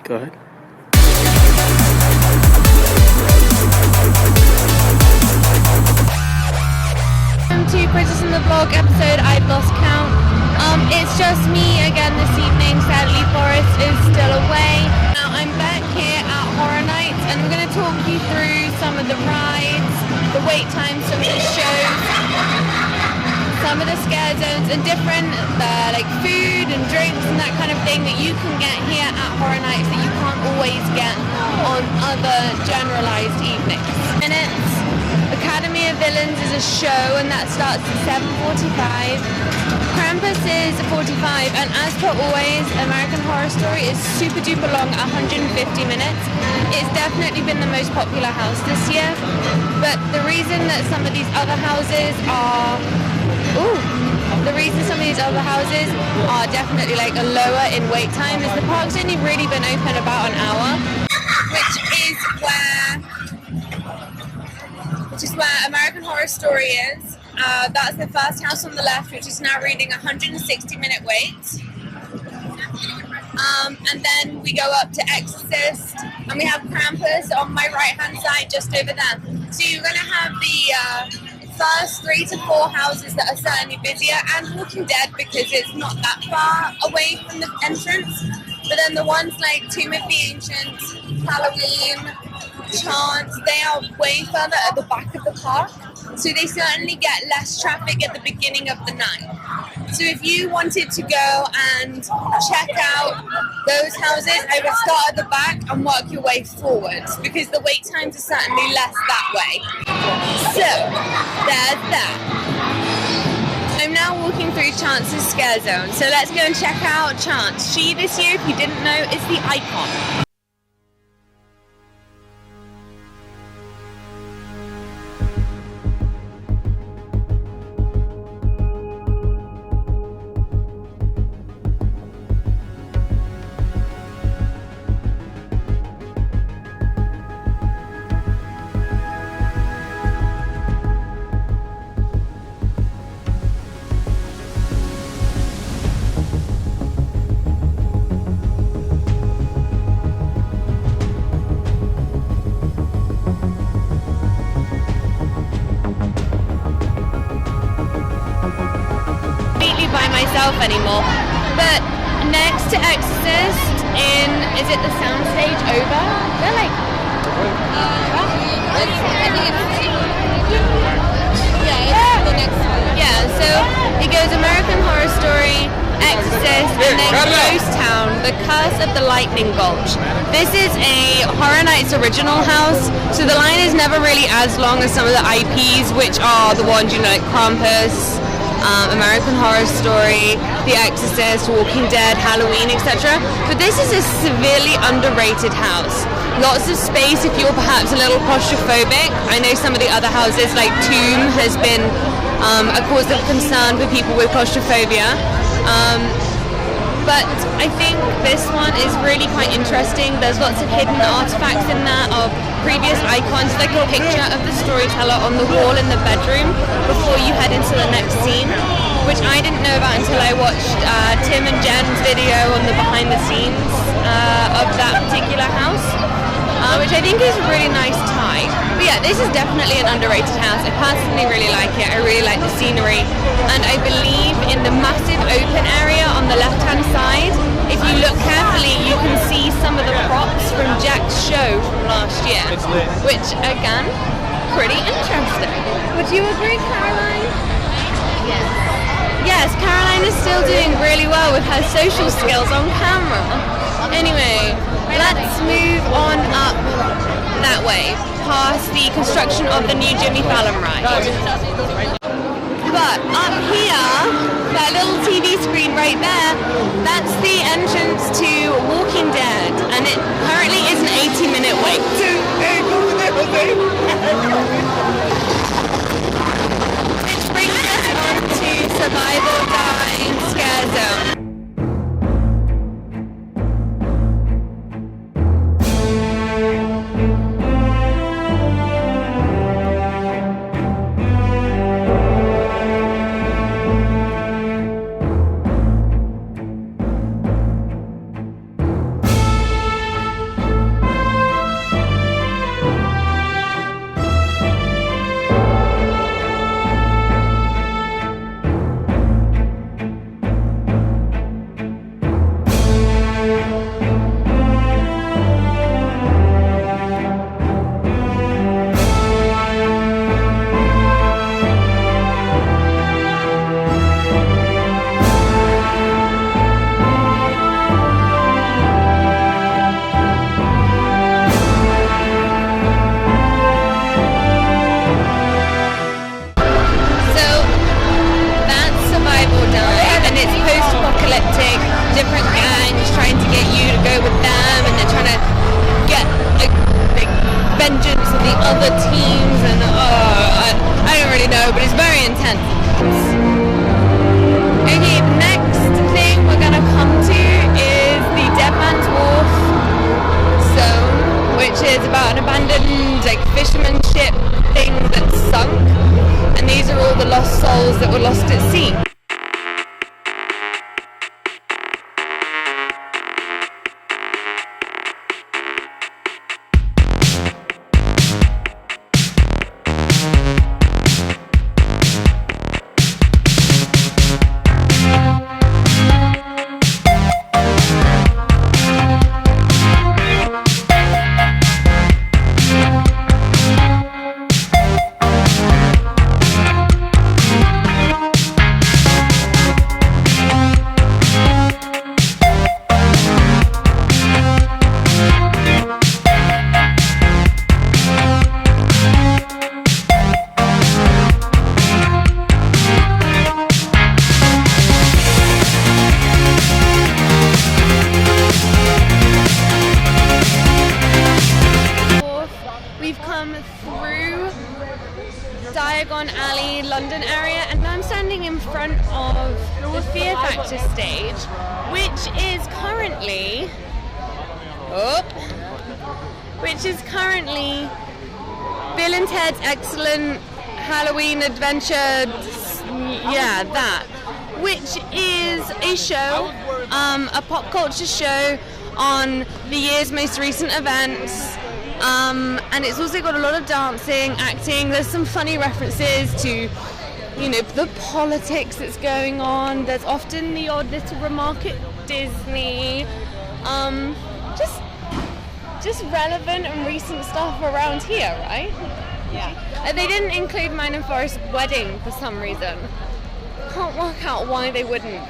Go ahead. Welcome to Princess in the Vlog episode I've lost count. It's just me again this evening. Sadly, Forrest is still away. Now I'm back here at Horror Nights and I'm going to talk you through some of the rides, the wait times, some of the shows, some of the scare zones and different like food and drinks and that kind of thing that you can get here at Horror Nights that you can't always get on other generalized evenings. Academy of Villains is a show and that starts at 7:45. Krampus is 45 and as per always, American Horror Story is super duper long, 150 minutes. It's definitely been the most popular house this year, but the reason some of these other houses are definitely like a lower in wait time is the park's only really been open about an hour, which is where American Horror Story is. That's the first house on the left, which is now reading 160-minute wait. And then we go up to Exorcist, and we have Krampus on my right-hand side, just over there. So you're going to have the first 3 to 4 houses that are certainly busier, and Walking Dead because it's not that far away from the entrance. But then the ones like Tomb of the Ancients, Halloween, Chance, they are way further at the back of the park, so they certainly get less traffic at the beginning of the night. So if you wanted to go and check out those houses, I would start at the back and work your way forwards because the wait times are certainly less that way. So there's that. I'm now walking through Chance's scare zone, so let's go and check out Chance. She this year, if you didn't know, is the icon. Anymore, but next to Exorcist is it the soundstage over? They're like the next one. Yeah, so it goes American Horror Story, Exorcist, and then Ghost Town, The Curse of the Lightning Gulch. This is a Horror Nights original house, so the line is never really as long as some of the IPs, which are the ones like Krampus, American Horror Story, The Exorcist, Walking Dead, Halloween, etc. But this is a severely underrated house. Lots of space if you're perhaps a little claustrophobic. I know some of the other houses like Tomb has been a cause of concern for people with claustrophobia. But I think this one is really quite interesting. There's lots of hidden artifacts in there of previous icons, like a picture of the storyteller on the wall in the bedroom before you head into the next scene, which I didn't know about until I watched Tim and Jen's video on the behind the scenes of that particular house, which I think is a really nice tie. But yeah, this is definitely an underrated house. I personally really like it. I really like the scenery, and I believe in the massive open area on the left-hand side. If you look carefully, you can see some of the props from Jack's show from last year, which again, pretty interesting. Would you agree, Caroline? Yes, Caroline is still doing really well with her social skills on camera. Anyway, let's move on up that way, past the construction of the new Jimmy Fallon ride. But up here, that little TV screen right there, that's the entrance to Walking Dead, and it currently is an 80-minute wait. Which brings us on to Survival Guide Scare Zone. other teams, and I don't really know, but it's very intense. Okay, the next thing we're gonna come to is the Dead Man's Wharf zone, which is about an abandoned like fisherman ship thing that sunk, and these are all the lost souls that were lost at sea. Alley, London area, and I'm standing in front of the Fear Factor stage, which is currently Bill and Ted's Excellent Halloween Adventure, which is a show, a pop culture show on the year's most recent events. And it's also got a lot of dancing, acting. There's some funny references to, the politics that's going on. There's often the odd little remark at Disney. Just relevant and recent stuff around here, right? Yeah. They didn't include mine and Forrest's wedding for some reason. Can't work out why they wouldn't.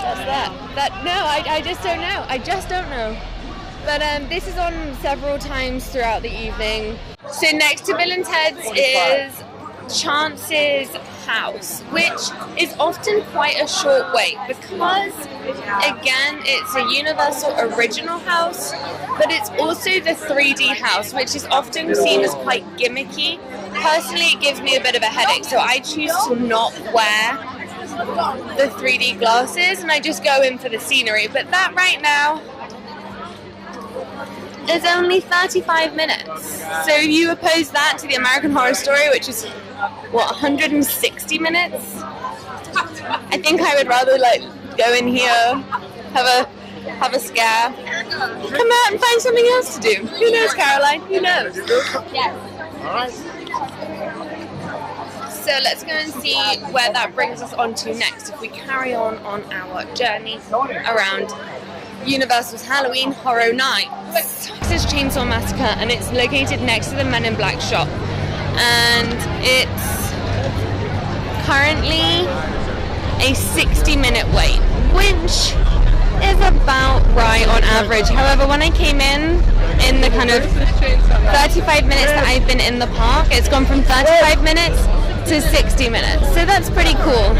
That's that. I just don't know. But this is on several times throughout the evening. So next to Bill and Ted's is Chance's house, which is often quite a short wait because, again, it's a Universal original house, but it's also the 3D house, which is often seen as quite gimmicky. Personally, it gives me a bit of a headache, so I choose to not wear the 3D glasses and I just go in for the scenery. But that right now is only 35 minutes. So if you oppose that to the American Horror Story, which is 160 minutes, I think I would rather go in here, have a scare, come out and find something else to do. Who knows, Caroline? Who knows? Yes. All right. So let's go and see where that brings us on to next if we carry on our journey around Universal's Halloween Horror Nights. This is Chainsaw Massacre, and it's located next to the Men in Black shop, and it's currently a 60-minute wait, which is about right on average. However, when I came in the kind of 35 minutes that I've been in the park, it's gone from 35 minutes to 60 minutes, so that's pretty cool.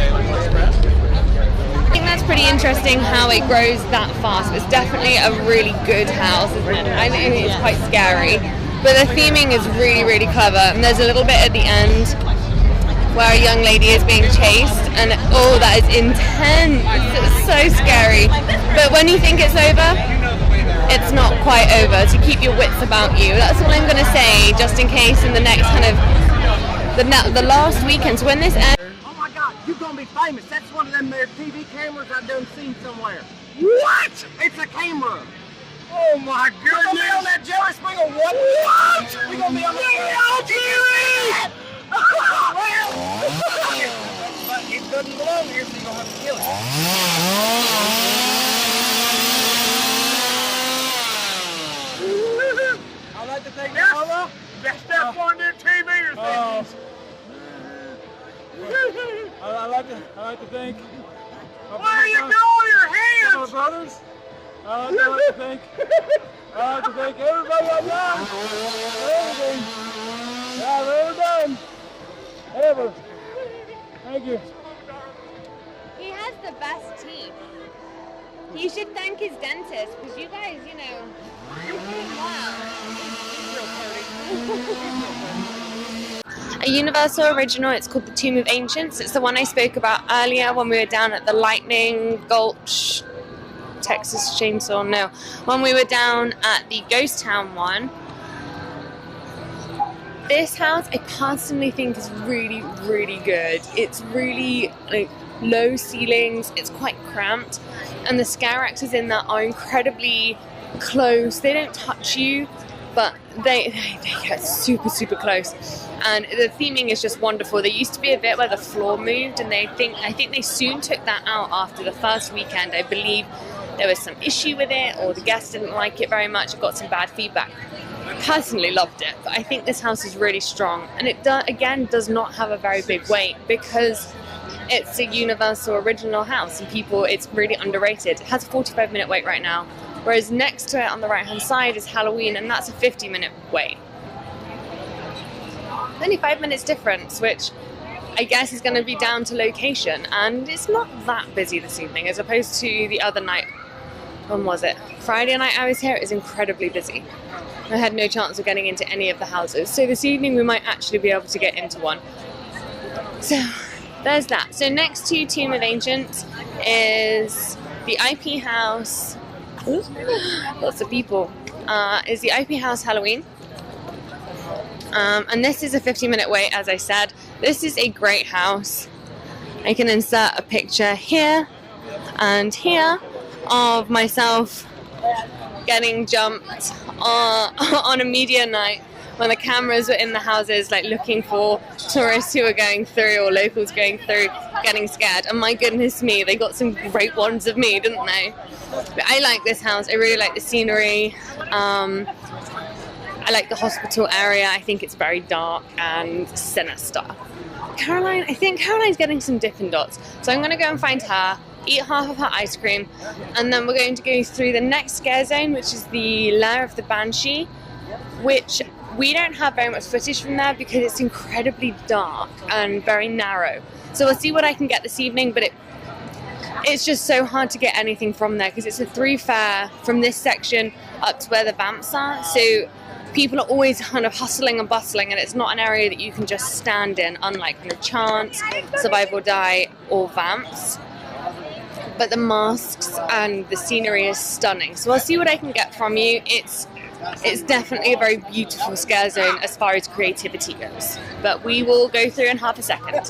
I think that's pretty interesting how it grows that fast. It's definitely a really good house, isn't it? I think it's quite scary, but the theming is really, really clever, and there's a little bit at the end where a young lady is being chased, and that is intense. It's so scary, but when you think it's over, it's not quite over. To keep your wits about you, that's all I'm going to say, just in case in the next kind of the last weekend, so when this ends. Oh my God, you're gonna be famous. That's one of them there TV cameras I've done seen somewhere. What? It's a camera. Oh my goodness. We're gonna be on that Jerry Springer what? We're gonna be on that TV. But it doesn't belong here, so you're gonna have to kill it. I like to think that. That's one new TV or something. I like to think. Where are you going? Your hands! My brothers. I like to think everybody I've done. Everything. Yeah, I've ever done. Ever. Thank you. He has the best teeth. He should thank his dentist, because you guys, you're doing well. a Universal original. It's called The Tomb of Ancients. It's the one I spoke about earlier when we were down at the Lightning Gulch, Texas Chainsaw, no. When we were down at the Ghost Town one. This house I personally think is really, really good. It's really like low ceilings, it's quite cramped, and the scare actors in there are incredibly close. They don't touch you, but they get super, super close. And the theming is just wonderful. There used to be a bit where the floor moved, and I think they soon took that out after the first weekend. I believe there was some issue with it, or the guests didn't like it very much. It got some bad feedback. I personally loved it, but I think this house is really strong, and it again does not have a very big wait because it's a Universal original house, and it's really underrated. It has a 45-minute wait right now, whereas next to it on the right-hand side is Halloween, and that's a 50-minute wait. Only 5 minutes difference, which I guess is going to be down to location, and it's not that busy this evening as opposed to the other night. When was it? Friday night I was here, it was incredibly busy. I had no chance of getting into any of the houses, so this evening we might actually be able to get into one. So there's that. So next to Tomb of Ancients is the IP House. Lots of people. Is the IP House Halloween. And this is a 50-minute wait, as I said. This is a great house. I can insert a picture here and here of myself getting jumped on a media night when the cameras were in the houses, like looking for tourists who were going through or locals going through, getting scared. And my goodness me, they got some great ones of me, didn't they? But I like this house. I really like the scenery. I like the hospital area. I think it's very dark and sinister. I think Caroline's getting some Dippin' Dots. So I'm going to go and find her, eat half of her ice cream, and then we're going to go through the next scare zone, which is the Lair of the Banshee, which we don't have very much footage from there because it's incredibly dark and very narrow. So we'll see what I can get this evening, but it's just so hard to get anything from there because it's a thoroughfare from this section up to where the vamps are. So people are always kind of hustling and bustling, and it's not an area that you can just stand in, unlike kind of Chance, Survive or Die, or Vamps. But the masks and the scenery is stunning. So I'll see what I can get from you. It's definitely a very beautiful scare zone as far as creativity goes. But we will go through in half a second.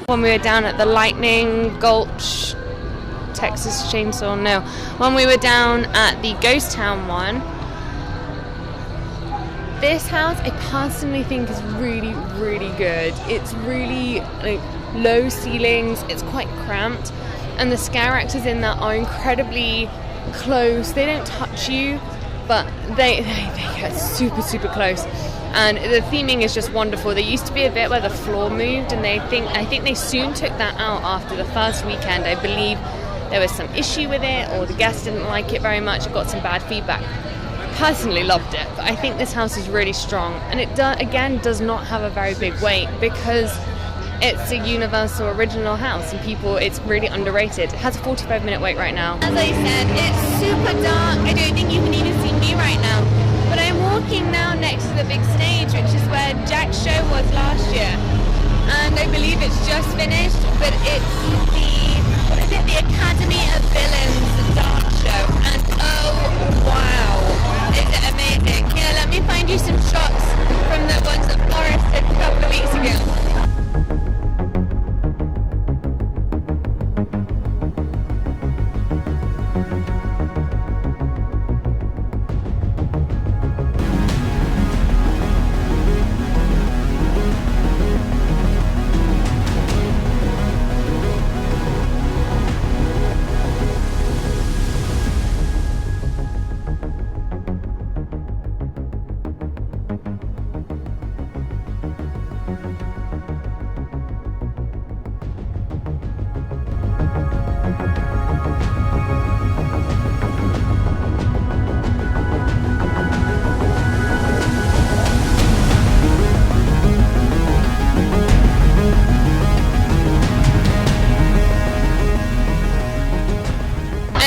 When we were down at the Lightning Gulch, Texas Chainsaw, no. When we were down at the Ghost Town one, this house I personally think is really, really good. It's really like low ceilings, it's quite cramped, and the scare actors in there are incredibly close. They don't touch you, but they get super, super close. And the theming is just wonderful. There used to be a bit where the floor moved, and I think they soon took that out after the first weekend. I believe there was some issue with it, or the guests didn't like it very much. It got some bad feedback. Personally loved it, but I think this house is really strong, and it again does not have a very big wait because it's a Universal original house, and it's really underrated. It has a 45-minute wait right now. As I said, it's super dark. I don't think you can even see me right now, but I'm walking now next to the big stage, which is where Jack's show was last year, and I believe it's just finished, but it's the Academy of Villains dance show, and oh wow, is it amazing. Here, let me find you some shots from the ones that Forrest did a couple of weeks ago.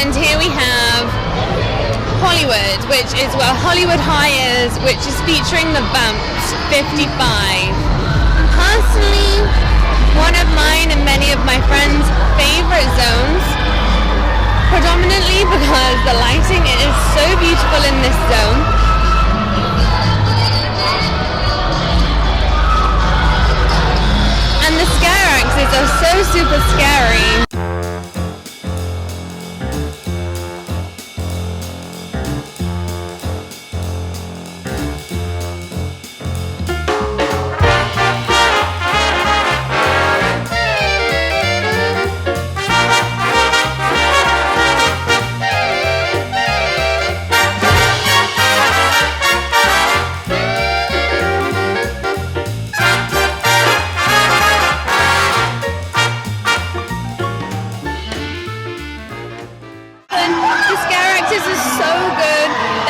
And here we have Hollywood, which is where Hollywood hires, which is featuring the Vamps 55. personally one of mine and many of my friends' favorite zones, predominantly because the lighting is so beautiful in this zone. And the scare axes are so super scary.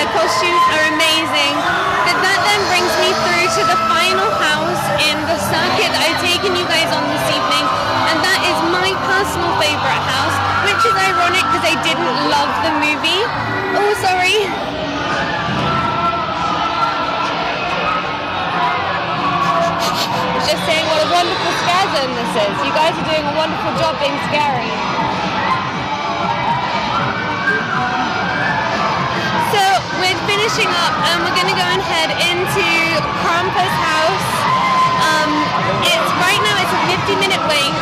Costumes are amazing, but that then brings me through to the final house in the circuit that I've taken you guys on this evening, and that is my personal favorite house, which is ironic because I didn't love the movie. Oh, sorry. I was just saying what a wonderful scare zone this is. You guys are doing a wonderful job being scary. We're finishing up and we're going to go and head into Krampus' house. Right now it's a 50-minute wait.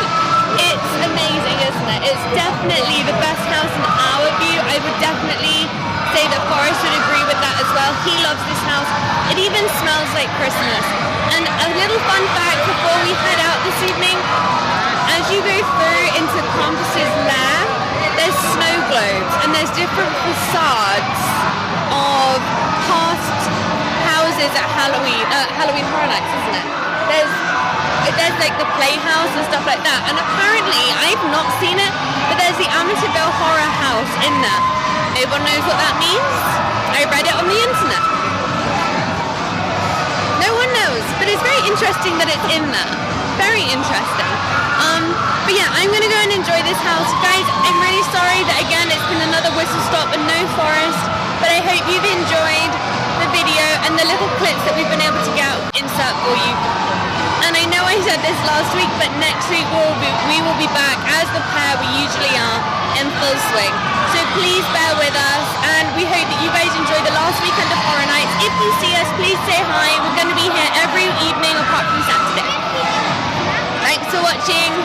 It's amazing, isn't it? It's definitely the best house in our view. I would definitely say that Forrest would agree with that as well. He loves this house. It even smells like Christmas. And a little fun fact before we head out this evening, as you go through into Krampus' lair, there's snow globes and there's different facades of past houses at Halloween Horror Nights, isn't it? There's like the playhouse and stuff like that, and apparently I've not seen it, but there's the Amityville Horror House in there. Everyone knows what that means? I read it on the internet. No one knows, but it's very interesting that it's in there. Very interesting. But yeah, I'm gonna go and enjoy this house. Guys, I'm really sorry that again it's been another whistle stop and no Forrest, but I hope you've enjoyed the video and the little clips that we've been able to get insert for you. And I know I said this last week, but next week we will be back as the pair we usually are in full swing. So please bear with us, and we hope that you guys enjoy the last weekend of Horror Nights. If you see us, please say hi. We're going to be here every evening apart from Saturday. Thanks for watching.